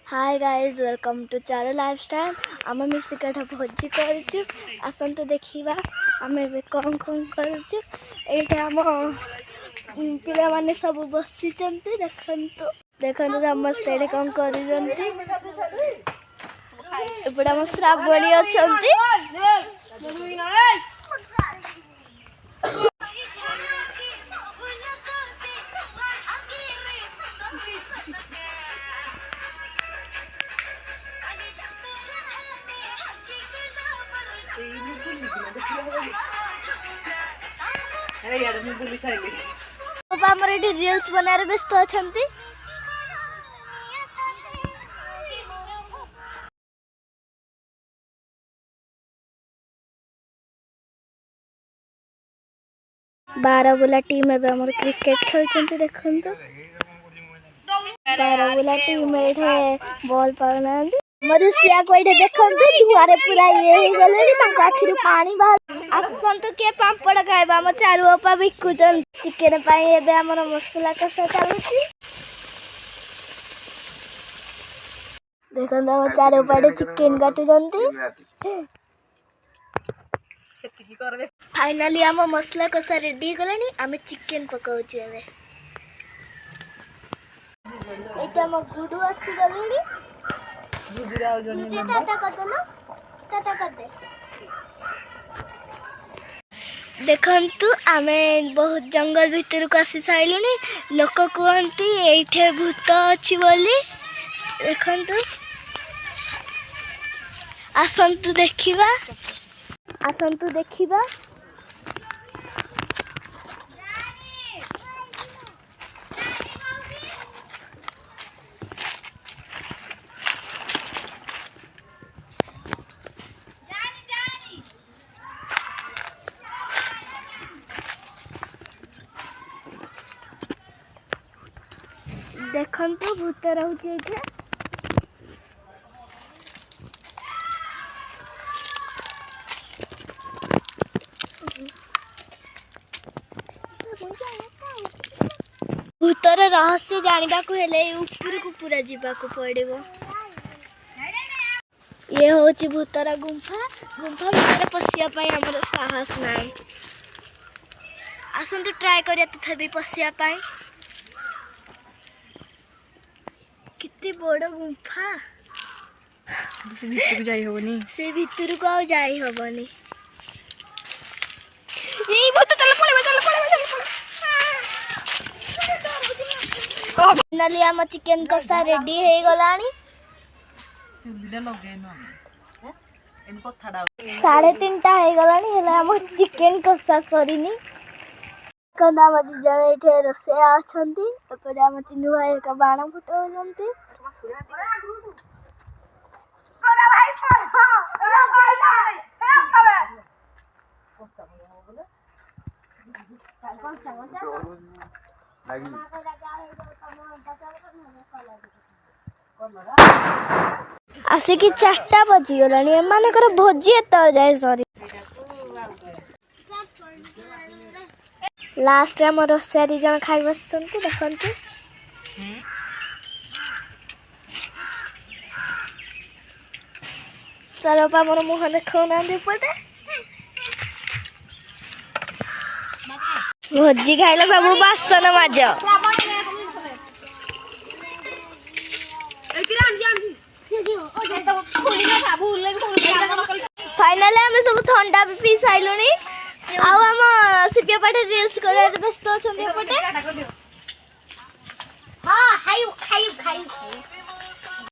Hi guys welcome to Charu lifestyle. आम मिसिक भोजी करूँ आसतु देखा आम कौन कौन करूँ। ये आम पिला माने सब बसी देखु देखु समस्ते ये कौन कर श्रावणी अच्छा रिल्स बनार व्यस्त अच्छा। बारबुला टीम एवं क्रिकेट खेलते देखु बारबुला टीम ये बॉल पाना मरुसिया को ये देखते धुआं पूरा ये गले आखिर पानी बाहर आसतु किए पापड़ खाइबा आम चारू अपा बिकुचन चिकेन आमर मसला कषा चलुची देखो आम चारू पाटे चिकेन काटुचंती। फाइनली आम मसला कषा रेडी गलानी आम चिकेन पकाउची एबे एटा आम गुडू आसी गलेनी टाटा कर दे टाटा कर दे। देखंतु आमे बहुत जंगल भीतर को आसी साइलुनी लोक कहती ये भूत अच्छी बोली देखंतु आसंतु देखिबा आसंतु देखिबा। देखंतु भूत रहउची एठे भूतर रहस्य जानिबा को हेले ऊपर को पूरा जीवा को पड़िबो। ये होची भूतर गुंफा गुंफा भीतर पसिया पई हमर साहस नाही आसंतु ट्राई करिया तथापि पसिया पई कितनी बड़ गुंफा से भीतर को जाई होबनी से भीतर को आ जाई होबनी ई भूत चल पड़े फाइनली आम चिकेन कषा रेडी हो गलानी 3:30 हो गलानी हेला आम चिकेन कषा सरीनी कंदा मत जने एठे रसिया अछंती एपरे आम चिन्नू भाई का बाण फुटौछंती आसिकी 4टा बजी गलानी एमानकर भोजी एत जाए सरी लास्ट आम रसिया 2 जन खाई बसचंती देखंतु सरपा मोर मुह देखौ ना पटे भोजी खाइले सब बासन माज फाइनली आम सब ठंडा भी पी साइलुनी आउ आम सिपिया पाटे रील्स कर व्यस्त अच्छा पटे हाँ खाइयो खाइयो खाइयो